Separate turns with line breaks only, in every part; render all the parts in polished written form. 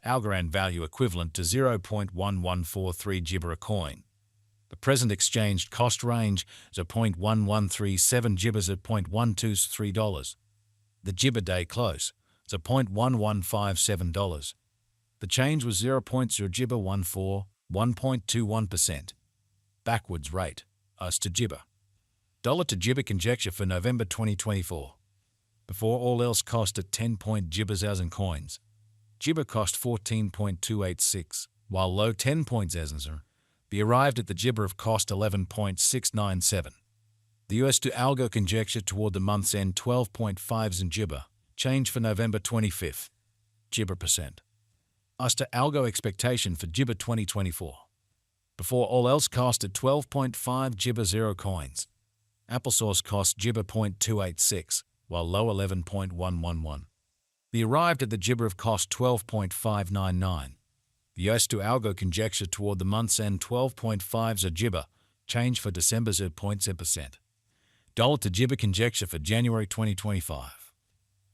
Algorand value equivalent to 0.1143 GB a coin. The present exchange cost range is 0.1137 GB at $0.123. The GB day close is $0.1157. The change was 0.0 GB 1.21%. Backwards rate, US to GB. Dollar to GB conjecture for November 2024. Before all else cost at 10 GB coins. GB cost 14.286, while low 10 thousands be arrived at the GB of cost 11.697. The US to Algo conjecture toward the month's end 12.5s in GB, change for November 25th. GB percent. US to Algo expectation for GB 2024. Before all else cost at 12.5 GB 0 coins. Applesauce cost GB 0.286, while low 11.111. The arrived at the GB of cost 12.599. The US to Algo conjecture toward the month's end 12.5s a GB, change for December 0.0%. Dollar to GB conjecture for January 2025.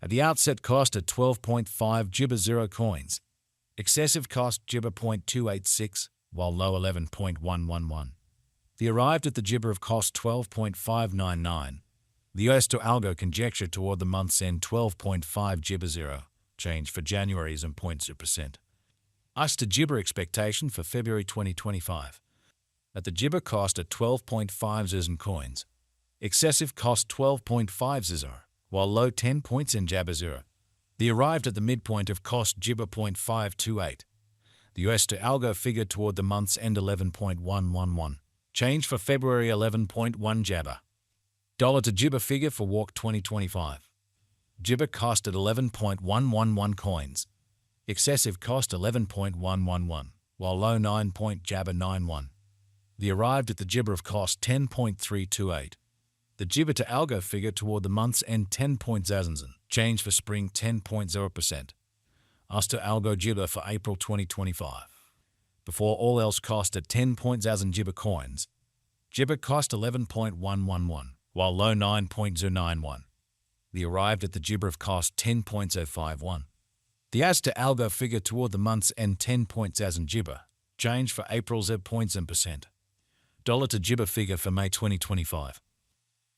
At the outset cost at 12.5 GB 0 coins. Excessive cost GB 0.286, while low 11.111. The arrived at the GB of cost 12.599. The US to Algo conjecture toward the month's end 12.5 GB 0, change for January's 0.0%. US to GB expectation for February 2025. At the GB cost at 12.5s in coins. Excessive cost 12.5s, while low 10 points in GB 0. The arrived at the midpoint of cost GB 0.528. The US to Algo figure toward the month's end 11.111. Change for February 11.1 GB. Dollar to GB figure for Walk 2025. GB cost at 11.111 coins. Excessive cost 11.111, while low 9 GB 91. The arrived at the GB of cost 10.328. The GB to Algo figure toward the month's end 10.000, change for spring 10.0%. US to Algo GB for April 2025. Before all else cost at 10.000 GB coins. GB cost 11.111. While low 9.091. The arrived at the GB of cost 10.051. The US to Algo figure toward the month's end 10.000 GB, change for April's 0.0%. Dollar to GB figure for May 2025.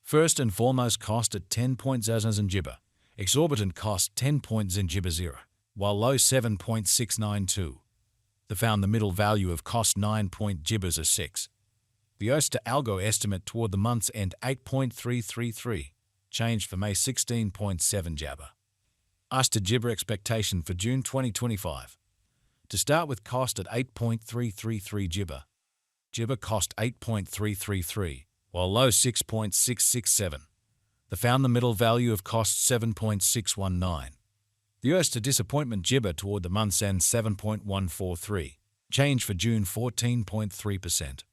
First and foremost cost at 10.000 GB, exorbitant cost 10 points in GB 0, while low 7.692. The found the middle value of cost 9 GB a 6. The US to Algo estimate toward the month's end 8.333, change for May 16.7 GB. US to GB expectation for June 2025. To start with cost at 8.333 GB. GB cost 8.333, while low 6.667. The found the middle value of cost 7.619. The US to disappointment GB toward the month's end 7.143, change for June 14.3%.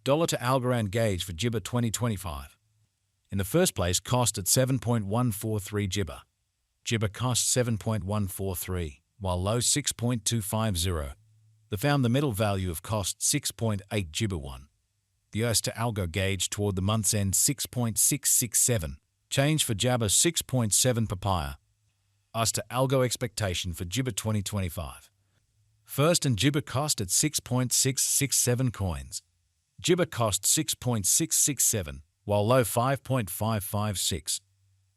Dollar to Algorand gauge for GB 2025. In the first place, cost at 7.143 GB. GB cost 7.143, while low 6.250. The found the middle value of cost 6.8 GB 1. The US to Algo gauge toward the month's end 6.667, change for Jabba 6.7 papaya. US to Algo expectation for GB 2025. First and GB cost at 6.667 coins. GB cost 6.667, while low 5.556.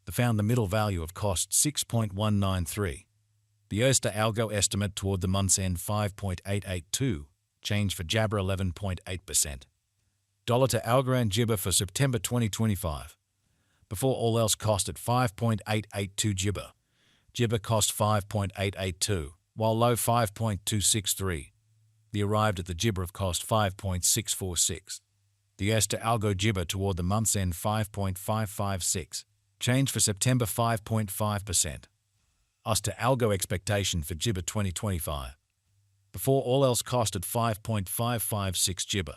The found the middle value of cost 6.193. The US to Algo estimate toward the month's end 5.882, change for Jabra 11.8%. Dollar to Algorand GB for September 2025. Before all else cost at 5.882 GB. GB cost 5.882, while low 5.263. The arrived at the GB of cost 5.646. The US to Algo GB toward the month's end 5.556. Change for September 5.5%. US to Algo expectation for GB 2025. Before all else cost at 5.556 GB.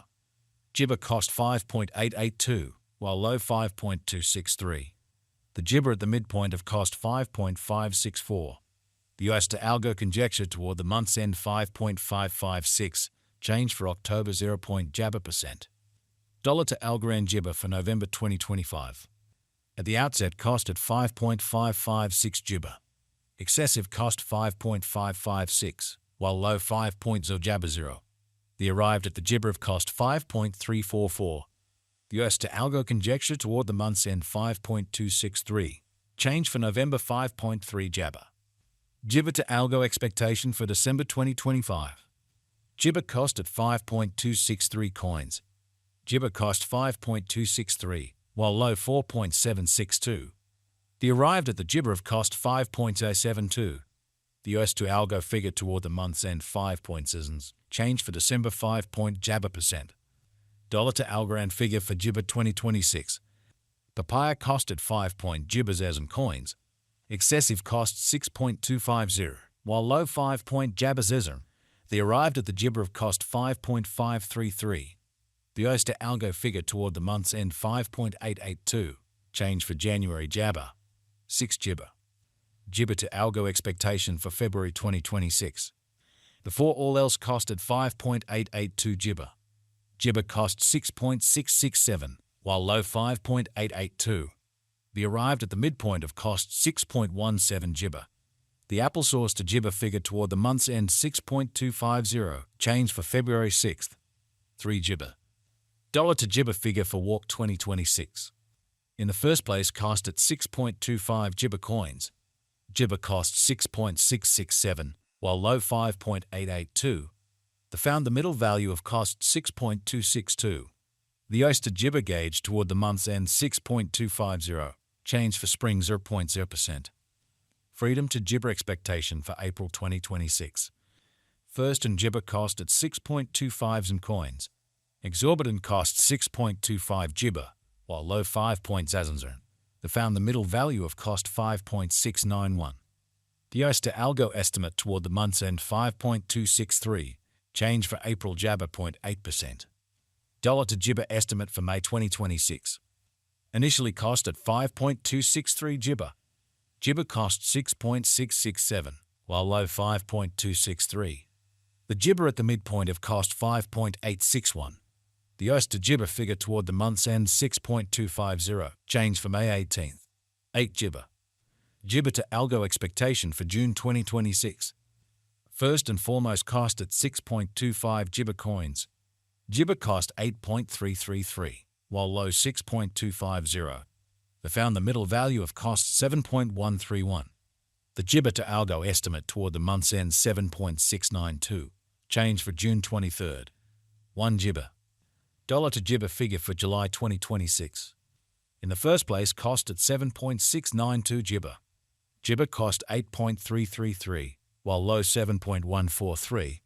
GB cost 5.882, while low 5.263. The GB at the midpoint of cost 5.564. The US to Algo conjecture toward the month's end 5.556, change for October 0. Jabba%. Dollar to Algorand GB for November 2025. At the outset cost at 5.556 GB. Excessive cost 5.556, while low 5.0 Jabba 0. The arrived at the Jibber of cost 5.344. The US to Algo conjecture toward the month's end 5.263. Change for November 5.3 Jabba. Jibber to Algo expectation for December 2025. Jibber cost at 5.263 coins. Jibber cost 5.263, while low 4.762. The arrived at the Jibber of cost 5.072. The US to Algo figure toward the month's end 5.6. Change for December 5. Jabba percent. Dollar to Algorand figure for Jibber 2026. Papaya cost at 5. Jibbers as in coins. Excessive cost 6.250, while low 5. Jabbas as in. They arrived at the Jibber of cost 5.533. The US to Algo figure toward the month's end 5.882. Change for January Jabba 6 Jibber. Jibber to Algo expectation for February 2026. Before all else cost at 5.882 Jibber. Jibber cost 6.667, while low 5.882. The arrived at the midpoint of cost 6.17 Jibber. The applesauce to Jibber figure toward the month's end 6.250. Change for February 6th. 3 Jibber. Dollar to Jibber figure for Walk 2026. In the first place cost at 6.25 Jibber coins. Jibber cost 6.667, while low 5.882. The found the middle value of cost 6.262. The US to Jibber gauge toward the month's end 6.250. Change for spring 0.0%. Freedom to Jibber expectation for April 2026. First and Jibber cost at 6.25s in coins. Exorbitant cost 6.25 Jibber, while low 5.0. They found the middle value of cost 5.691. The US to Algo estimate toward the month's end 5.263. Change for April Jabba 0.8%. Dollar to Jibber estimate for May 2026. Initially cost at 5.263 Jibber. Jibber cost 6.667, while low 5.263. The Jibber at the midpoint of cost 5.861. The US to Jibber figure toward the month's end 6.250. Change for May 18th. 8 Jibber. Jibber to Algo expectation for June 2026. First and foremost cost at 6.25 Jibber coins. Jibber cost 8.333, while low 6.250. They found the middle value of cost 7.131. The Jibber to Algo estimate toward the month's end 7.692. Change for June 23rd. 1 Jibber. Dollar to Jibber figure for July 2026. In the first place cost at 7.692 Jibber. Jibber cost 8.333, while low 7.143.